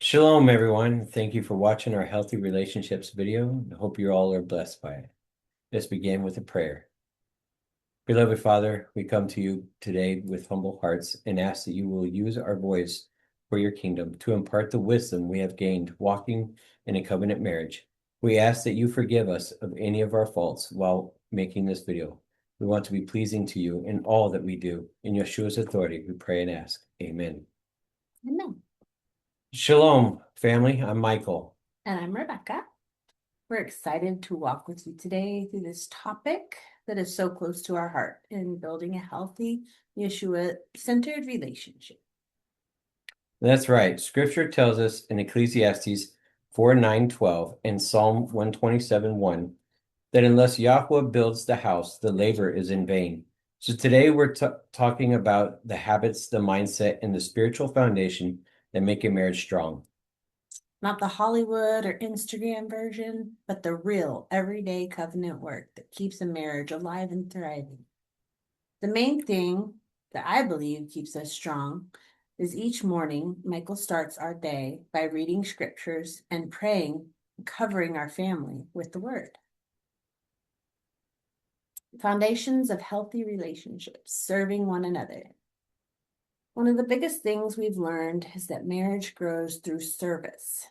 Shalom, everyone. Thank you for watching our Healthy Relationships video. I hope you all are blessed by it. Let's begin with a prayer. Beloved Father, we come to you today with humble hearts and ask that you will use our voice for your kingdom to impart the wisdom we have gained walking in a covenant marriage. We ask that you forgive us of any of our faults while making this video. We want to be pleasing to you in all that we do. In Yahshua's authority, we pray and ask. Amen. Amen. Shalom, family. I'm Michael. And I'm Rebekah. We're excited to walk with you today through this topic that is so close to our heart in building a healthy, Yahshua-centered relationship. That's right. Scripture tells us in Ecclesiastes 4:9-12 and Psalm 127:1 that unless YAHUAH builds the house, the labor is in vain. So today we're talking about the habits, the mindset, and the spiritual foundation that make a marriage strong. Not the Hollywood or Instagram version, but the real everyday covenant work that keeps a marriage alive and thriving. The main thing that I believe keeps us strong is each morning, Michael starts our day by reading scriptures and praying, covering our family with the word. Foundations of healthy relationships, serving one another. One of the biggest things we've learned is that marriage grows through service,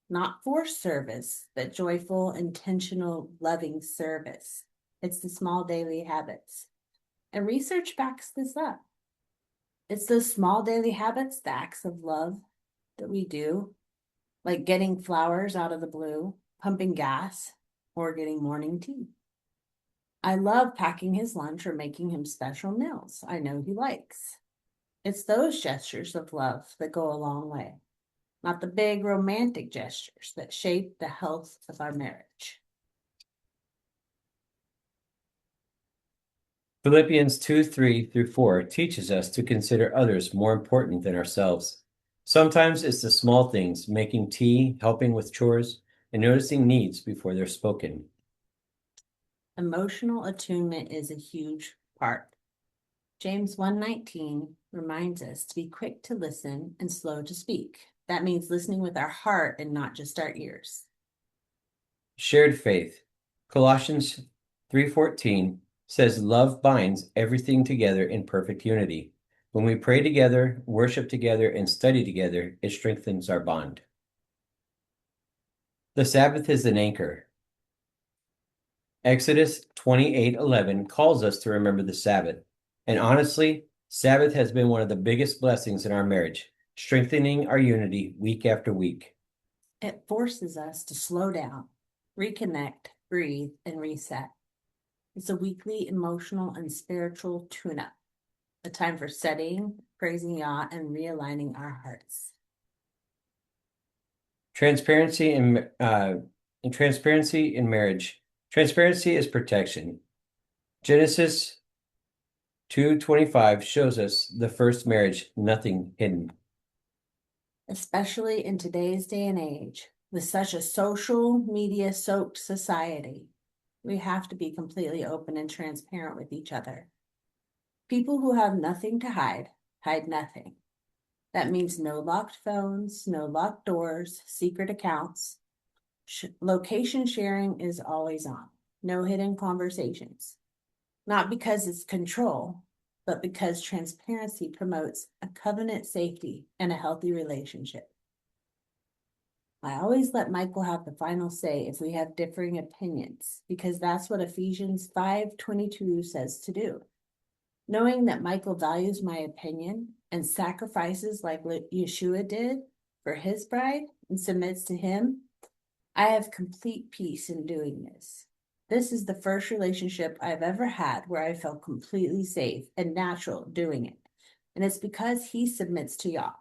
not forced service, but joyful, intentional, loving service. It's the small daily habits. And research backs this up. It's those small daily habits, the acts of love that we do, like getting flowers out of the blue, pumping gas, or getting morning tea. I love packing his lunch or making him special meals I know he likes. It's those gestures of love that go a long way, not the big romantic gestures that shape the health of our marriage. Philippians 2:3-4 teaches us to consider others more important than ourselves. Sometimes it's the small things, making tea, helping with chores, and noticing needs before they're spoken. Emotional attunement is a huge part. James 1:19 reminds us to be quick to listen and slow to speak. That means listening with our heart and not just our ears. Shared faith. Colossians 3:14 says love binds everything together in perfect unity. When we pray together, worship together, and study together, it strengthens our bond. The Sabbath is an anchor. Exodus 28:11 calls us to remember the Sabbath. And honestly, Sabbath has been one of the biggest blessings in our marriage, strengthening our unity week after week. It forces us to slow down, reconnect, breathe, and reset. It's a weekly emotional and spiritual tune-up, a time for studying, praising Yah, and realigning our hearts. Transparency in marriage. Transparency is protection. Genesis 2:25 shows us the first marriage, nothing hidden. Especially in today's day and age, with such a social media soaked society, we have to be completely open and transparent with each other. People who have nothing to hide, hide nothing. That means no locked phones, no locked doors, secret accounts. Location sharing is always on. No hidden conversations. Not because it's control, but because transparency promotes a covenant safety and a healthy relationship. I always let Michael have the final say if we have differing opinions, because that's what Ephesians 5:22 says to do. Knowing that Michael values my opinion and sacrifices like Yahshua did for his bride and submits to him, I have complete peace in doing this. This is the first relationship I've ever had where I felt completely safe and natural doing it. And it's because he submits to Yah.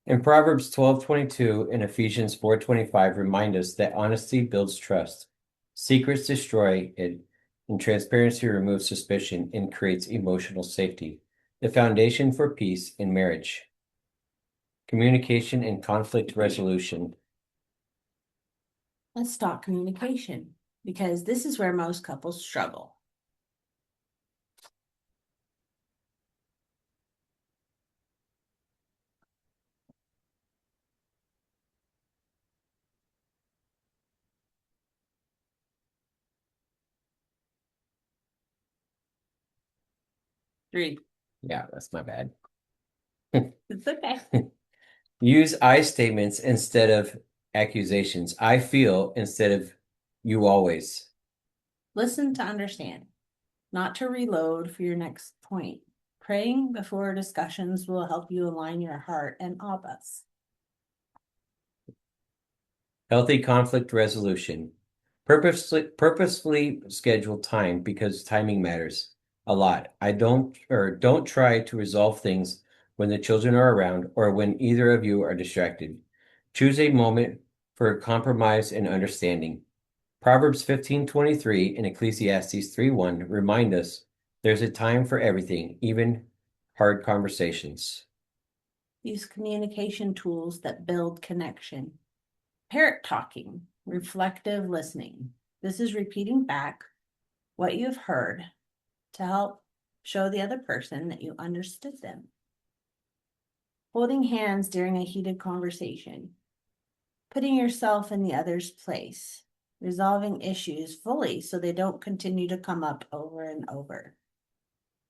In Proverbs 12:22 and Ephesians 4:25 remind us that honesty builds trust. Secrets destroy it, and transparency removes suspicion and creates emotional safety, the foundation for peace in marriage. Communication and conflict resolution. Let's talk communication, because this is where most couples struggle. 3. Yeah, that's my bad. It's okay. Use I statements instead of accusations. I feel instead of you always. Listen to understand, not to reload for your next point. Praying before discussions will help you align your heart and Abba's. Healthy conflict resolution. Purposefully schedule time because timing matters a lot. Don't try to resolve things when the children are around or when either of you are distracted. Choose a moment for compromise and understanding. Proverbs 15:23 and Ecclesiastes 3:1 remind us there's a time for everything, even hard conversations. Use communication tools that build connection. Parrot talking, reflective listening. This is repeating back what you've heard to help show the other person that you understood them. Holding hands during a heated conversation. Putting yourself in the other's place. Resolving issues fully so they don't continue to come up over and over.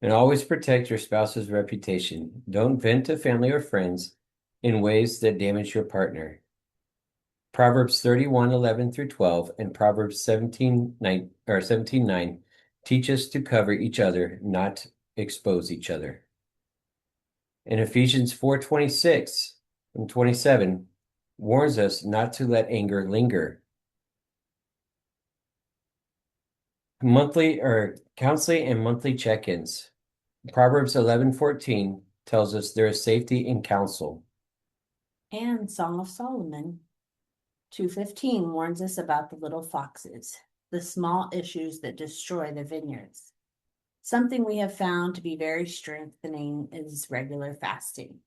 And always protect your spouse's reputation. Don't vent to family or friends in ways that damage your partner. Proverbs 31:11 through 12 and Proverbs 17:9 teach us to cover each other, not expose each other. And Ephesians 4:26 and 27 warns us not to let anger linger. Monthly or counseling and monthly check-ins. Proverbs 11:14 tells us there is safety in counsel. And Song of Solomon 2:15 warns us about the little foxes, the small issues that destroy the vineyards. Something we have found to be very strengthening is regular fasting.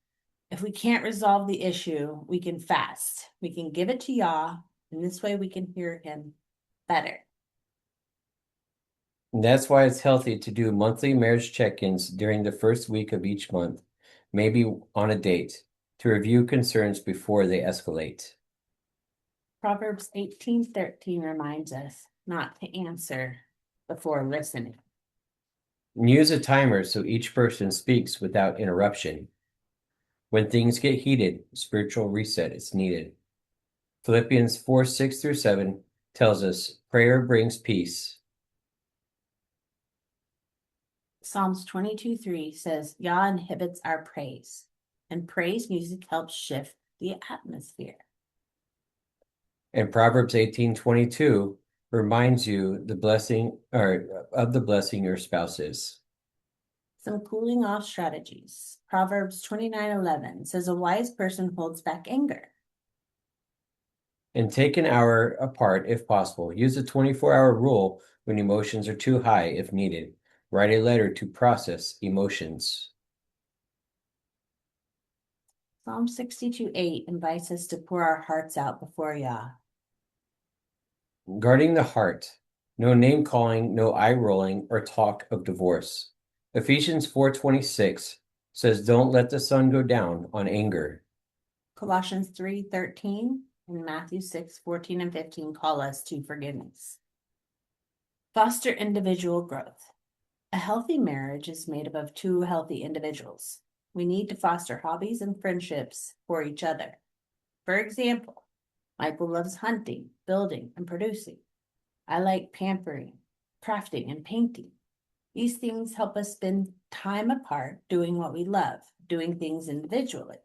If we can't resolve the issue, we can fast. We can give it to Yah, and this way we can hear him better. And that's why it's healthy to do monthly marriage check-ins during the first week of each month, maybe on a date, to review concerns before they escalate. Proverbs 18:13 reminds us not to answer before listening. And use a timer so each person speaks without interruption. When things get heated, spiritual reset is needed. Philippians 4:6 through 7 tells us prayer brings peace. Psalms 22:3 says, Yah inhibits our praise, and praise music helps shift the atmosphere. And Proverbs 18:22 reminds you the blessing or of the blessing your spouse is. Some cooling off strategies. Proverbs 29:11 says, a wise person holds back anger. And take an hour apart if possible. Use the 24-hour rule when emotions are too high if needed. Write a letter to process emotions. Psalm 62:8 invites us to pour our hearts out before Yah. Guarding the heart. No name calling, no eye rolling, or talk of divorce. Ephesians 4:26 says, don't let the sun go down on anger. Colossians 3:13 and Matthew 6:14 and 15 call us to forgiveness. Foster individual growth. A healthy marriage is made up of two healthy individuals. We need to foster hobbies and friendships for each other. For example, Michael loves hunting, building, and producing. I like pampering, crafting, and painting. These things help us spend time apart doing what we love, doing things individually.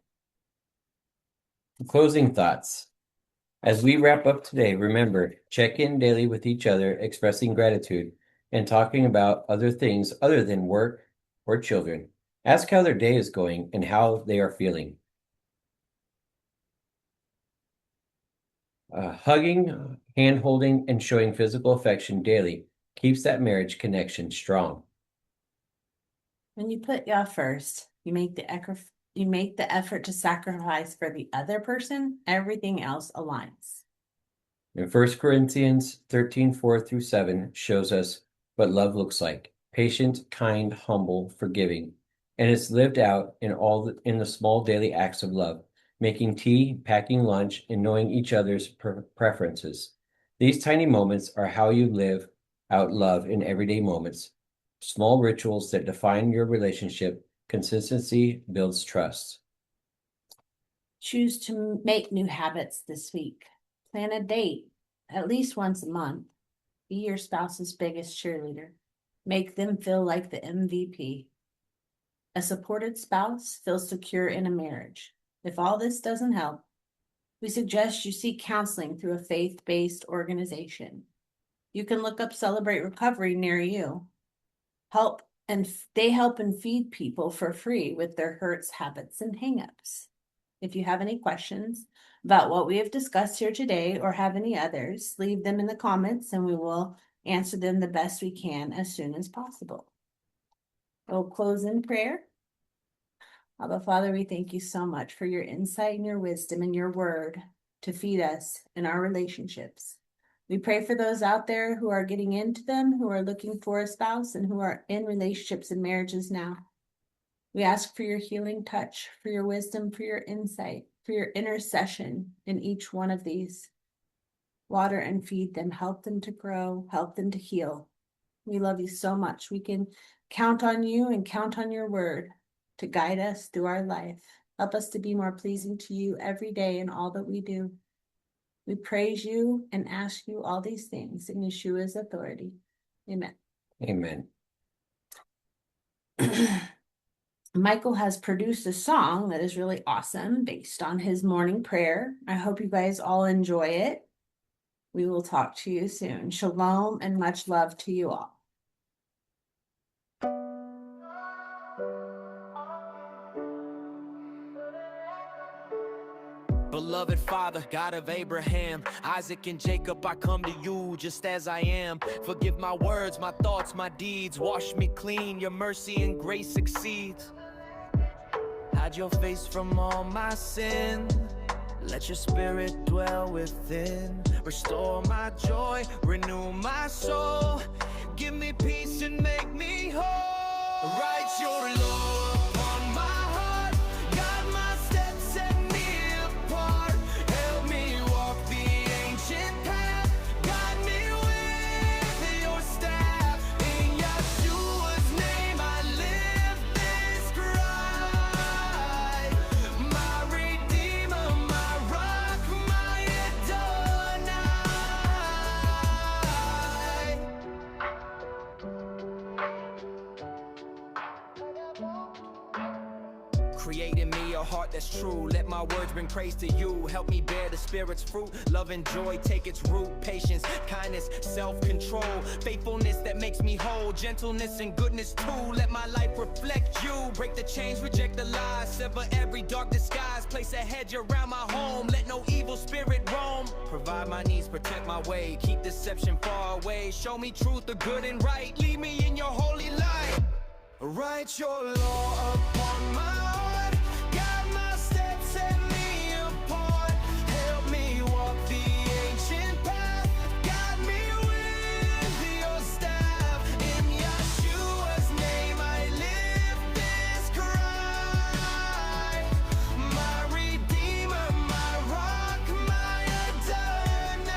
Closing thoughts. As we wrap up today, remember, check in daily with each other, expressing gratitude and talking about other things other than work or children. Ask how their day is going and how they are feeling. Hugging, hand holding, and showing physical affection daily keeps that marriage connection strong. When you put Yah first, you make the effort to sacrifice for the other person, everything else aligns. In 1 Corinthians 13:4 through 7 shows us what love looks like. Patient, kind, humble, forgiving. And it's lived out in the small daily acts of love, making tea, packing lunch, and knowing each other's preferences. These tiny moments are how you live out love in everyday moments. Small rituals that define your relationship. Consistency builds trust. Choose to make new habits this week. Plan a date at least once a month. Be your spouse's biggest cheerleader. Make them feel like the MVP. A supported spouse feels secure in a marriage. If all this doesn't help, we suggest you seek counseling through a faith-based organization. You can look up Celebrate Recovery near you. They help and feed people for free with their hurts, habits, and hangups. If you have any questions about what we have discussed here today or have any others, leave them in the comments and we will answer them the best we can as soon as possible. We'll close in prayer. Abba Father, we thank you so much for your insight and your wisdom and your word to feed us in our relationships. We pray for those out there who are getting into them, who are looking for a spouse, and who are in relationships and marriages now. We ask for your healing touch, for your wisdom, for your insight, for your intercession in each one of these. Water and feed them, help them to grow, help them to heal. We love you so much. We can count on you and count on your word to guide us through our life. Help us to be more pleasing to you every day in all that we do. We praise you and ask you all these things in Yeshua's authority. Amen. Amen. Michael has produced a song that is really awesome based on his morning prayer. I hope you guys all enjoy it. We will talk to you soon. Shalom and much love to you all. Beloved Father, God of Abraham, Isaac, and Jacob, I come to you just as I am. Forgive my words, my thoughts, my deeds. Wash me clean, your mercy and grace exceeds. Hide your face from all my sin. Let your spirit dwell within. Restore my joy, renew my soul. Give me peace and make me whole. Write your law upon my heart. Guide my steps, set me apart. Help me walk the ancient path. Guide me with your staff. In Yahshua's name I live this cry. My Redeemer, my rock, my Adonai. Create in me a heart that's true. Let my words bring praise to you. Help me bear the Spirit's fruit. Love and joy take its root. Patience, kindness, self-control. Faithfulness that makes me whole. Gentleness and goodness too. Let my life reflect you. Break the chains, reject the lies. Sever every dark disguise. Place a hedge around my home. Let no evil spirit roam. Provide my needs, protect my way. Keep deception far away. Show me truth, the good and right. Lead me in your holy light. Write your law upon my heart. Guide my steps, set me apart. Help me walk the ancient path. Guide me with your staff. In Yahshua's name I live this cry. My Redeemer, my rock, my Adonai.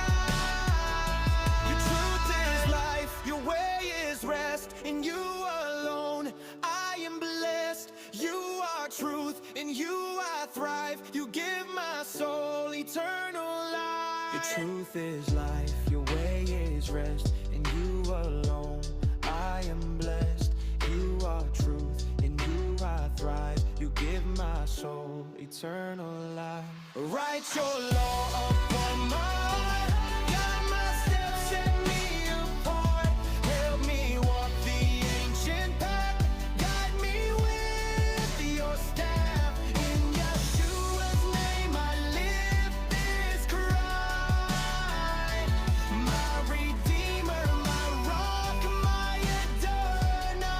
Your truth is life, your way is rest. In you alone I am blessed. You are truth, in you I thrive. You give my soul eternal life. Your truth is life, your way is rest. In you alone I am blessed. You are truth, in you I thrive. You give my soul eternal life. Write your law upon my heart. Guide my steps, set me apart. Help me walk the ancient path. Guide me with your staff. In Yahshua's name I live this cry. My Redeemer, my rock, my Adonai.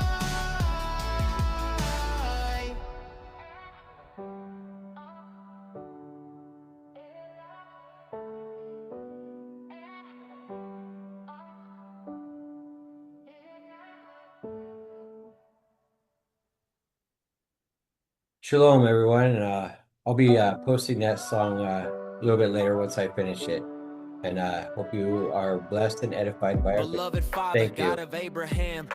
Shalom, everyone. And I'll be posting that song a little bit later once I finish it. And hope you are blessed and edified by our video. Beloved Father, Thank you. God of Abraham.